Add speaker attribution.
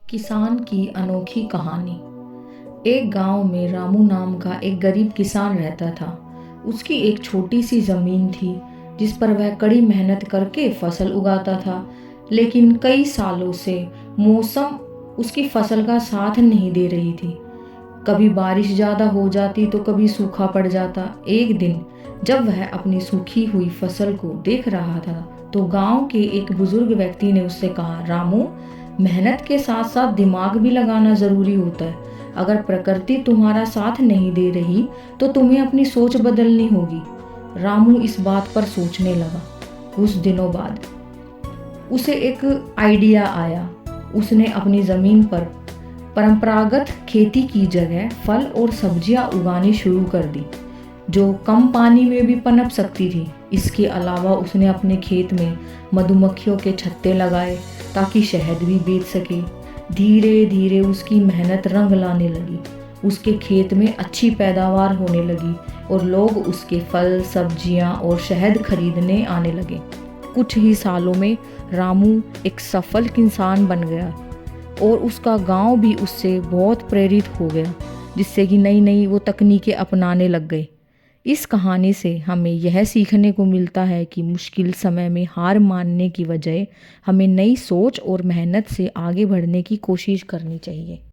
Speaker 1: किसान की अनोखी कहानी। एक गांव में रामू नाम का एक गरीब किसान रहता था। उसकी एक छोटी सी जमीन थी जिस पर वह कड़ी मेहनत करके फसल उगाता था। लेकिन कई सालों से मौसम उसकी फसल का साथ नहीं दे रही थी। कभी बारिश ज़्यादा हो जाती तो कभी सूखा पड़ जाता। एक दिन जब वह अपनी सूखी हुई फसल को देख रहा था तो गांव के एक बुजुर्ग व्यक्ति ने उससे कहा, रामू, मेहनत के साथ साथ दिमाग भी लगाना ज़रूरी होता है। अगर प्रकृति तुम्हारा साथ नहीं दे रही तो तुम्हें अपनी सोच बदलनी होगी। रामू इस बात पर सोचने लगा। कुछ दिनों बाद उसे एक आइडिया आया। उसने अपनी ज़मीन पर परंपरागत खेती की जगह फल और सब्जियां उगानी शुरू कर दी, जो कम पानी में भी पनप सकती थी। इसके अलावा उसने अपने खेत में मधुमक्खियों के छत्ते लगाए ताकि शहद भी बेच सके। धीरे धीरे उसकी मेहनत रंग लाने लगी। उसके खेत में अच्छी पैदावार होने लगी और लोग उसके फल, सब्जियां और शहद खरीदने आने लगे। कुछ ही सालों में रामू एक सफल किसान बन गया और उसका गांव भी उससे बहुत प्रेरित हो गया, जिससे कि नई नई वो तकनीकें अपनाने लग गए। इस कहानी से हमें यह सीखने को मिलता है कि मुश्किल समय में हार मानने की बजाय हमें नई सोच और मेहनत से आगे बढ़ने की कोशिश करनी चाहिए।